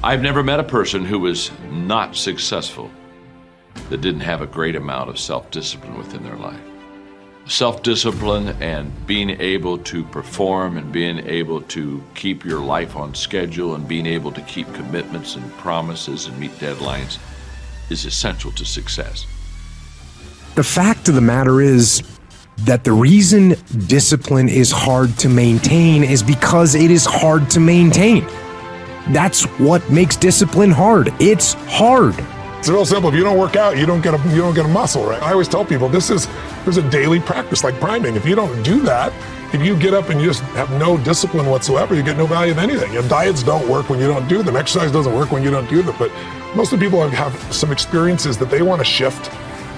I've never met a person who was not successful that didn't have a great amount of self-discipline within their life. Self-discipline and being able to perform and being able to keep your life on schedule and being able to keep commitments and promises and meet deadlines is essential to success. The fact of the matter is that the reason discipline is hard to maintain is because it is hard to maintain. That's what makes discipline hard. It's hard. It's real simple. If you don't work out, you don't get a muscle, right? I always tell people there's a daily practice like priming. If you don't do that, if you get up and you just have no discipline whatsoever, you get no value of anything. Your diets don't work when you don't do them. Exercise doesn't work when you don't do them. But most of the people have some experiences that they want to shift.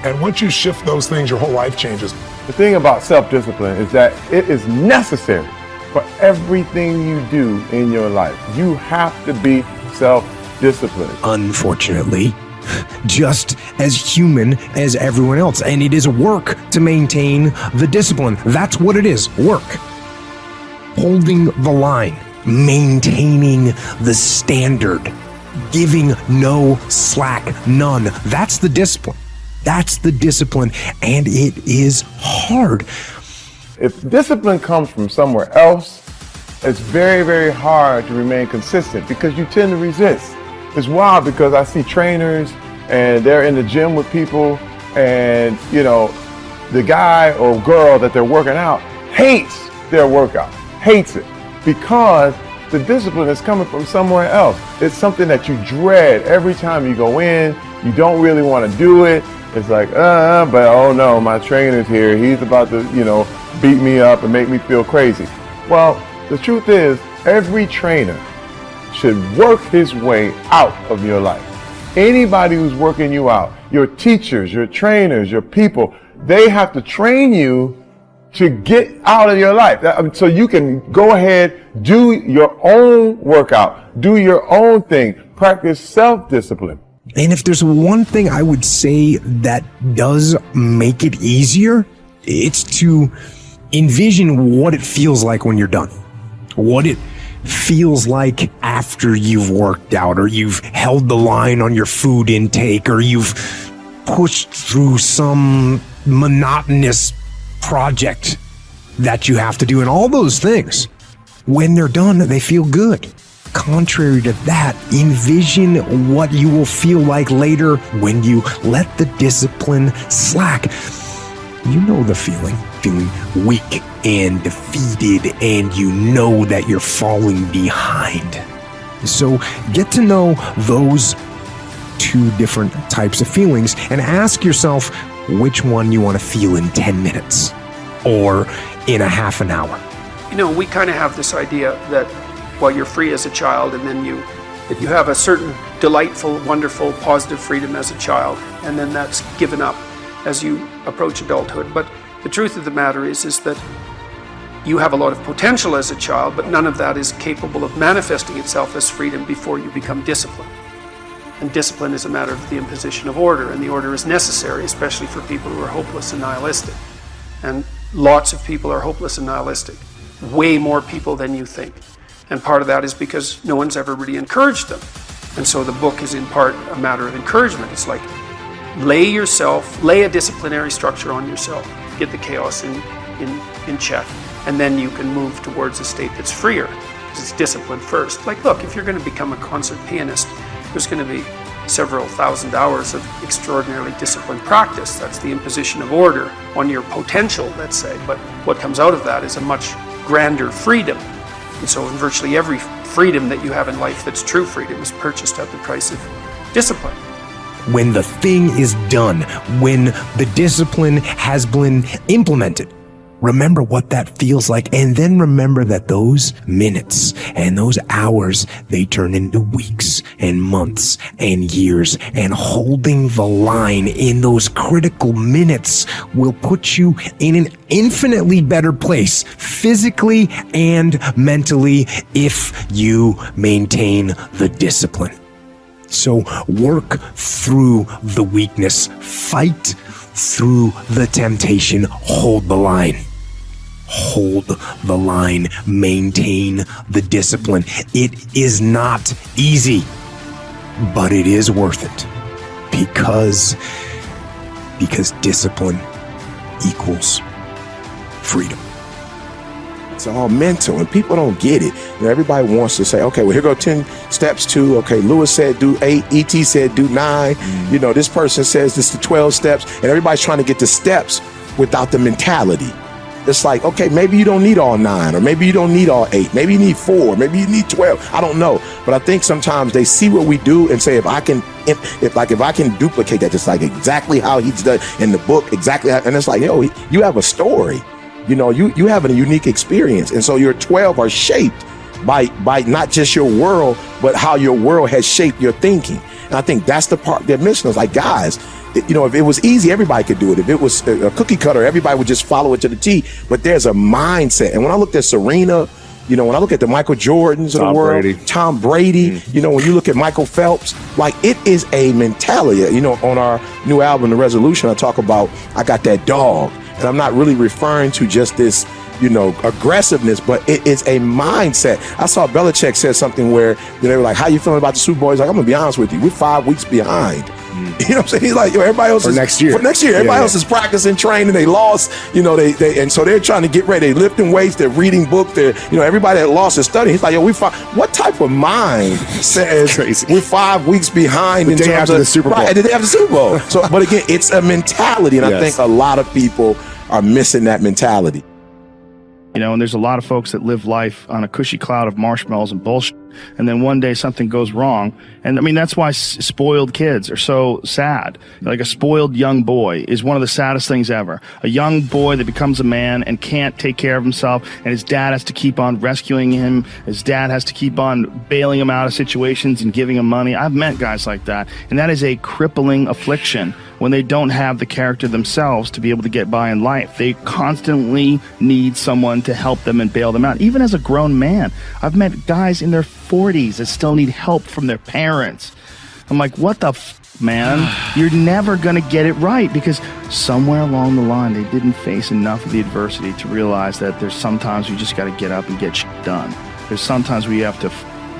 And once you shift those things, your whole life changes. The thing about self-discipline is that it is necessary for everything you do in your life. You have to be self-disciplined. Unfortunately, just as human as everyone else. And it is work to maintain the discipline. That's what it is, work. Holding the line, maintaining the standard, giving no slack, none. That's the discipline. That's the discipline, and it is hard. If discipline comes from somewhere else, it's very, very hard to remain consistent because you tend to resist. It's wild because I see trainers and they're in the gym with people and, the guy or girl that they're working out hates their workout, hates it because the discipline is coming from somewhere else. It's something that you dread every time you go in. You don't really want to do it. It's like, but oh no, my trainer's here. He's about to, beat me up and make me feel crazy. Well, the truth is, every trainer should work his way out of your life. Anybody who's working you out, your teachers, your trainers, your people, they have to train you to get out of your life. So you can go ahead, do your own workout, do your own thing, practice self-discipline. And if there's one thing I would say that does make it easier, it's to envision what it feels like when you're done. What it feels like after you've worked out, or you've held the line on your food intake, or you've pushed through some monotonous project that you have to do. And all those things, when they're done, they feel good. Contrary to that, envision what you will feel like later when you let the discipline slack. You know the feeling weak and defeated, and you know that you're falling behind. So get to know those two different types of feelings and ask yourself which one you want to feel in 10 minutes or in a half an hour. We kind of have this idea that you're free as a child, and then you have a certain delightful, wonderful, positive freedom as a child, and then that's given up as you approach adulthood. But the truth of the matter is that you have a lot of potential as a child, but none of that is capable of manifesting itself as freedom before you become disciplined. And discipline is a matter of the imposition of order, and the order is necessary, especially for people who are hopeless and nihilistic. And lots of people are hopeless and nihilistic, way more people than you think. And part of that is because no one's ever really encouraged them. And so the book is in part a matter of encouragement. It's like, lay a disciplinary structure on yourself, get the chaos in check, and then you can move towards a state that's freer, because it's discipline first. Like, look, if you're going to become a concert pianist, there's going to be several thousand hours of extraordinarily disciplined practice. That's the imposition of order on your potential, let's say. But what comes out of that is a much grander freedom. And so in virtually every freedom that you have in life that's true freedom is purchased at the price of discipline. When the thing is done, when the discipline has been implemented, remember what that feels like, and then remember that those minutes and those hours, they turn into weeks and months and years, and holding the line in those critical minutes will put you in an infinitely better place, physically and mentally, if you maintain the discipline. So work through the weakness, fight through the temptation, hold the line. Hold the line, maintain the discipline. It is not easy. but it is worth it because discipline equals freedom. It's all mental, and people don't get it. Everybody wants to say, okay, well, here go 10 steps to, okay, Lewis said do 8, E.T. said do 9. This person says this is 12 steps, and everybody's trying to get the steps without the mentality. It's like, okay, maybe you don't need all 9, or maybe you don't need all 8. Maybe you need 4, maybe you need 12. I don't know. But I think sometimes they see what we do and say, if I can duplicate that, just like exactly how he's done in the book, exactly how, and it's like, yo, you have a story. You have a unique experience. And so your 12 are shaped by not just your world, but how your world has shaped your thinking. And I think that's the part they're missing. It's like, guys, if it was easy, everybody could do it. If it was a cookie cutter, everybody would just follow it to the T. But there's a mindset. And when I looked at Serena, when I look at the Michael Jordans of the world, Tom Brady, when you look at Michael Phelps, like, it is a mentality. On our new album, The Resolution, I talk about, I got that dog. And I'm not really referring to just this, aggressiveness, but it is a mindset. I saw Belichick said something where they were like, how you feeling about the Super Bowl? He's like, I'm gonna be honest with you, we're 5 weeks behind. You know what I'm saying? He's like, everybody else is next year. For next year, everybody else is practicing, training. They lost, they and so they're trying to get ready. They're lifting weights. They're reading books. They're, everybody that lost is studying. He's like, we find what type of mind says we're 5 weeks behind in terms of the Super Bowl? Right, the day after the Super Bowl. So, but again, it's a mentality, and I think a lot of people are missing that mentality. And there's a lot of folks that live life on a cushy cloud of marshmallows and bullshit. And then one day something goes wrong. And I mean, that's why spoiled kids are so sad. Like a spoiled young boy is one of the saddest things ever. A young boy that becomes a man and can't take care of himself, and his dad has to keep on rescuing him. His dad has to keep on bailing him out of situations and giving him money. I've met guys like that. And that is a crippling affliction when they don't have the character themselves to be able to get by in life. They constantly need someone to help them and bail them out. Even as a grown man, I've met guys in their 40s that still need help from their parents. I'm like, what the man? You're never going to get it right, because somewhere along the line, they didn't face enough of the adversity to realize that there's sometimes you just got to get up and get shit done. There's sometimes where you have to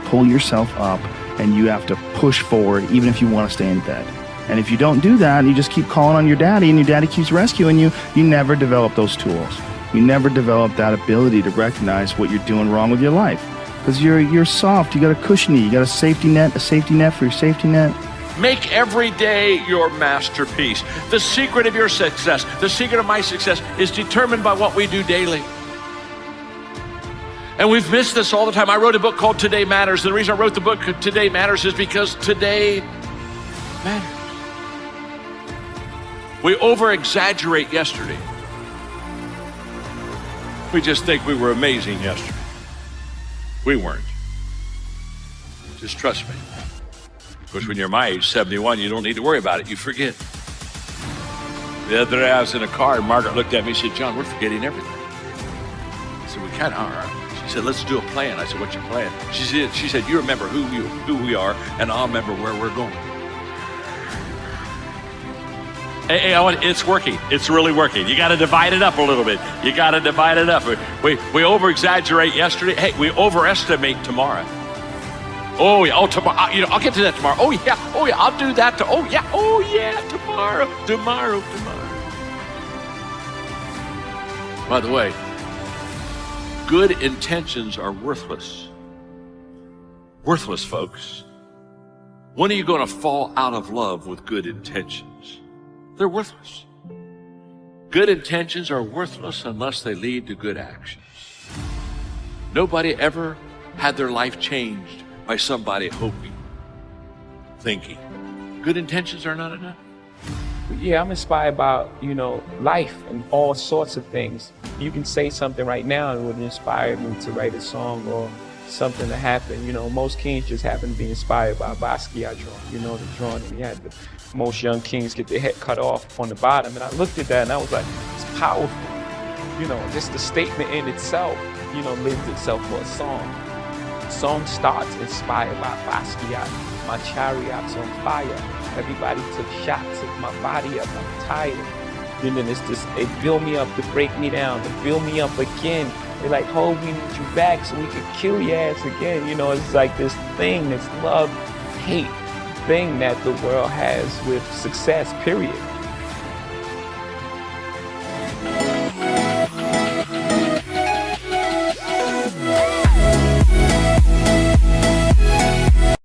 pull yourself up and you have to push forward, even if you want to stay in bed. And if you don't do that, and you just keep calling on your daddy and your daddy keeps rescuing you, you never develop those tools. You never develop that ability to recognize what you're doing wrong with your life. Because you're soft, you got a cushiony, you got a safety net for your safety net. Make every day your masterpiece. The secret of your success, the secret of my success, is determined by what we do daily. And we've missed this all the time. I wrote a book called Today Matters. The reason I wrote the book Today Matters is because today matters. We over-exaggerate yesterday. We just think we were amazing yesterday. We weren't. Just trust me. Of course, when you're my age, 71, you don't need to worry about it. You forget. The other day I was in a car and Margaret looked at me and said, John, we're forgetting everything. I said, we kind of are. She said, let's do a plan. I said, what's your plan? She said, you remember who we are, and I'll remember where we're going. Hey, it's working. It's really working. You got to divide it up a little bit. You got to divide it up. We over-exaggerate yesterday. Hey, we overestimate tomorrow. Oh, yeah. Tomorrow. I'll get to that tomorrow. Oh, yeah. I'll do that. Oh, yeah. Tomorrow. By the way, good intentions are worthless. Worthless, folks. When are you going to fall out of love with good intentions? They're worthless. Good intentions are worthless unless they lead to good actions. Nobody ever had their life changed by somebody hoping, thinking. Good intentions are not enough. Yeah, I'm inspired by, life and all sorts of things. You can say something right now and it would inspire me to write a song or something to happen. Most kings just happen to be inspired by Basquiat drawing. The drawing that he had. Most young kings get their head cut off on the bottom. And I looked at that and I was like, it's powerful. Just the statement in itself, lends itself for a song. The song starts inspired by Basquiat. My chariot's on fire. Everybody took shots at my body up. I'm tired. And then it build me up to break me down, to build me up again. They're like, oh, we need you back so we could kill your ass again. It's like this thing, this love, hate. thing that the world has with success, period.